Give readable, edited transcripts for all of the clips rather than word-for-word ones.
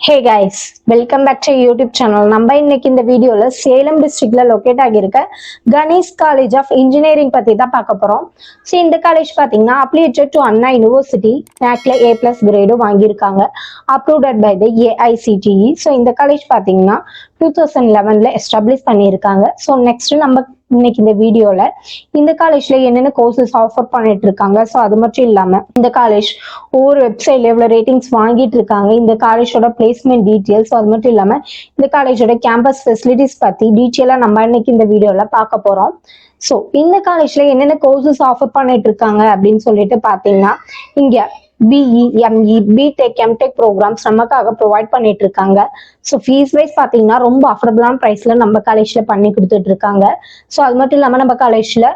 Hey guys, welcome back to YouTube channel. நம்ம இன்னைக்கு இந்த வீடியோல சேலம் டிஸ்ட்ரிக்ட்ல லொகேட் ஆகியிருக்க கணேஷ் காலேஜ் ஆஃப் இன்ஜினியரிங் பத்தி தான் பார்க்க போறோம். ஸோ இந்த காலேஜ் பாத்தீங்கன்னா அப்ளிகேட்டட் டு அண்ணா யூனிவர்சிட்டி NACல A+ கிரேடும் வாங்கியிருக்காங்க. Approved by the AICTE. So இந்த காலேஜ் பாத்தீங்கன்னா 2011ல எஸ்டாப்ளிஷ் பண்ணியிருக்காங்க. ஸோ நெக்ஸ்ட் நம்ம இன்னைக்கு இந்த வீடியோல இந்த காலேஜ்ல என்னென்ன கோர்சஸ் ஆஃபர் பண்ணிட்டு இருக்காங்க. ஸோ அது மட்டும் இல்லாம இந்த காலேஜ் ஒவ்வொரு வெப்சைட்ல எவ்வளவு ரேட்டிங்ஸ் வாங்கிட்டு இருக்காங்க, இந்த காலேஜோட பிளேஸ்மெண்ட் டீட்டெயில்ஸ், அது மட்டும் இல்லாம இந்த காலேஜோட கேம்பஸ் ஃபெசிலிட்டிஸ் பத்தி டீட்டெயிலா நம்ம இன்னைக்கு இந்த வீடியோல பார்க்க போறோம். ஸோ இந்த காலேஜ்ல என்னென்ன கோர்சஸ் ஆஃபர் பண்ணிட்டு இருக்காங்க அப்படின்னு சொல்லிட்டு பாத்தீங்கன்னா இங்க BE, ME, BTech, MTech programs நமக்காக ப்ரொவைட் பண்ணிட்டு இருக்காங்க. ஸோ ஃபீஸ் வைஸ் பார்த்தீங்கன்னா ரொம்ப அஃபோர்டபுளான ப்ரைஸ்ல நம்ம காலேஜ்ல பண்ணி கொடுத்துட்டு இருக்காங்க. ஸோ அது மட்டும் இல்லாமல் நம்ம காலேஜ்ல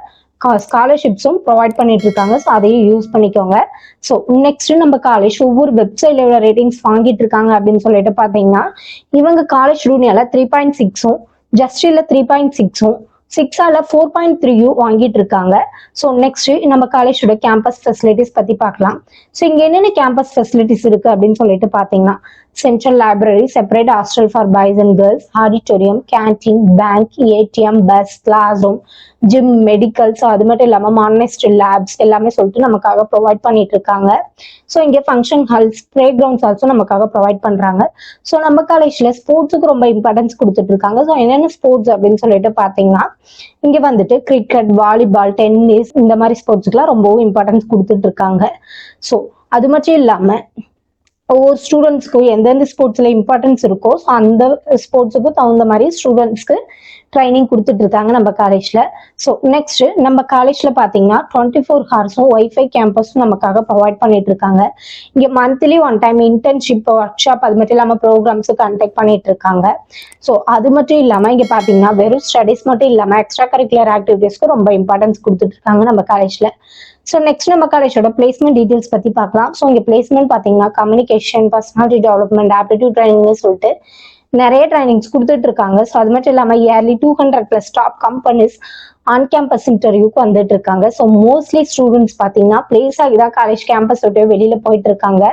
ஸ்காலர்ஷிப்ஸும் ப்ரொவைட் பண்ணிட்டு இருக்காங்க. ஸோ அதையும் யூஸ் பண்ணிக்கோங்க. ஸோ நெக்ஸ்ட் நம்ம காலேஜ் ஒவ்வொரு வெப்சைட்ல எவ்வளோ ரேட்டிங்ஸ் வாங்கிட்டு இருக்காங்க அப்படின்னு சொல்லிட்டு பார்த்தீங்கன்னா இவங்க காலேஜ் யூனியால 3.6ம், ஜஸ்டில 3.6ம், 6ஆல 4.3 வாங்கிட்டு இருக்காங்க. ஸோ நெக்ஸ்ட் நம்ம காலேஜோட கேம்பஸ் ஃபெசிலிட்டிஸ் பத்தி பார்க்கலாம். ஸோ இங்க என்னென்ன கேம்பஸ் ஃபெசிலிட்டிஸ் இருக்கு அப்படின்னு சொல்லிட்டு பாத்தீங்கன்னா central library, separate hostel for boys and girls, auditorium, canteen, bank, ATM, bus, class room, gym, medicals, அது மட்டும் இல்லாம மார்னஸ்ட் லேப்ஸ் எல்லாமே சொல்லிட்டு நமக்காக ப்ரொவைட் பண்ணிட்டு இருக்காங்க. ஸோ இங்க function halls, play grounds also நமக்காக ப்ரொவைட் பண்றாங்க. ஸோ நம்ம காலேஜ்ல ஸ்போர்ட்ஸுக்கு ரொம்ப இம்பார்ட்டன்ஸ் கொடுத்துட்டு இருக்காங்க. ஸோ என்னென்ன ஸ்போர்ட்ஸ் அப்படின்னு சொல்லிட்டு பாத்தீங்கன்னா இங்க வந்துட்டு கிரிக்கெட், வாலிபால், டென்னிஸ் இந்த மாதிரி ஸ்போர்ட்ஸுக்குலாம் ரொம்பவும் இம்பார்ட்டன்ஸ் கொடுத்துட்டு இருக்காங்க. ஸோ அது மட்டும் இல்லாம ஒவ்வொரு ஸ்டூடெண்ட்ஸ்க்கும் எந்தெந்த ஸ்போர்ட்ஸ்ல இம்பார்ட்டன்ஸ் இருக்கோ ஸோ அந்த ஸ்போர்ட்ஸுக்கு தகுந்த மாதிரி ஸ்டூடெண்ட்ஸ்க்கு ட்ரைனிங் கொடுத்துட்டு இருக்காங்க நம்ம காலேஜ்ல. ஸோ நெக்ஸ்ட் நம்ம காலேஜ்ல பாத்தீங்கன்னா 24 ஹவர்ஸும் ஒய்ஃபை கேம்பஸும் நமக்காக ப்ரொவைட் பண்ணிட்டு இருக்காங்க. இங்க monthly 1 time internship, work shop, அது மட்டும் இல்லாம ப்ரோக்ராம்ஸ் கண்டக்ட் பண்ணிட்டு இருக்காங்க. ஸோ அது மட்டும் இல்லாம இங்க பாத்தீங்கன்னா வெறும் ஸ்டடிஸ் மட்டும் இல்லாம எக்ஸ்ட்ரா கரிக்குலர் ஆக்டிவிட்டிஸ்க்கு ரொம்ப இம்பார்ட்டன்ஸ் கொடுத்துட்டு இருக்காங்க நம்ம காலேஜ்ல. ஸோ நெக்ஸ்ட் நம்ம காலேஜோட பிளேஸ்மெண்ட் டீடைல்ஸ் பத்தி பார்க்கலாம். ஸோ இங்க பிளேஸ்மெண்ட் பாத்தீங்கன்னா கம்யூனிகேஷன், பர்சனாலிட்டி டெவலப்மெண்ட், ஆப்டிடியூட் ட்ரைனிங்னு சொல்லிட்டு நிறைய ட்ரைனிங்ஸ் கொடுத்துட்டு இருக்காங்க. ஸோ அது மட்டும் இல்லாம yearly 200+ top companies on campus இன்டர்வியூக்கு வந்துட்டு இருக்காங்க. ஸோ மோஸ்ட்லி ஸ்டூடெண்ட்ஸ் பார்த்தீங்கன்னா பிளேஸ் ஆகிதான் காலேஜ் கேம்பஸ் விட்டு வெளியில போயிட்டு இருக்காங்க.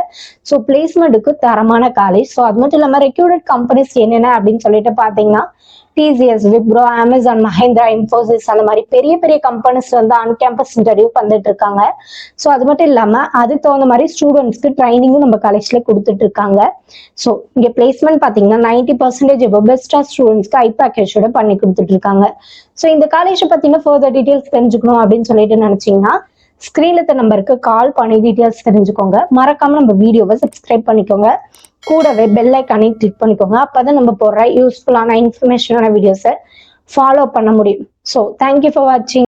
ஸோ பிளேஸ்மெண்ட்டுக்கு தரமான காலேஜ். ஸோ அது மட்டும் இல்லாம ரெக்யூர்ட் கம்பெனிஸ் என்னென்ன அப்படின்னு சொல்லிட்டு பார்த்தீங்கன்னா TCS, விப்ரோ, அமேசான், மஹேந்திரா, இன்ஃபோசிஸ் அந்த மாதிரி பெரிய பெரிய கம்பெனிஸ் வந்து ஆன் கேம்பஸ் இன்டர்வியூ வந்துட்டு இருக்காங்க. ஸோ அது மட்டும் இல்லாம அதுக்கு தகுந்த மாதிரி ஸ்டூடெண்ட்ஸ்க்கு ட்ரைனிங்கும் நம்ம காலேஜ்ல கொடுத்துட்டு இருக்காங்க. ஸோ இங்க பிளேஸ்மெண்ட் பாத்தீங்கன்னா 90% பெஸ்டா ஸ்டூடெண்ட்ஸ்க்கு ஐ பேக்கேஜோட பண்ணி கொடுத்துட்டு இருக்காங்க. ஸோ இந்த காலேஜ் பத்தின ஃபர்தர் டீடைல்ஸ் தெரிஞ்சுக்கணும் அப்படின்னு சொல்லிட்டு நினைச்சீங்கன்னா ஸ்கிரீன்ல இருக்க நம்பருக்கு கால் பண்ணி டீடைல்ஸ் தெரிஞ்சுக்கோங்க. மறக்காம நம்ம வீடியோவை சப்ஸ்கிரைப் பண்ணிக்கோங்க. கூடவே பெல் ஐக்கானை கிளிக் பண்ணிக்கோங்க. அப்பதான் நம்ம போடுற யூஸ்ஃபுல்லான இன்ஃபர்மேஷனான வீடியோஸை ஃபாலோ பண்ண முடியும். ஸோ தேங்க்யூ ஃபார் வாட்சிங்.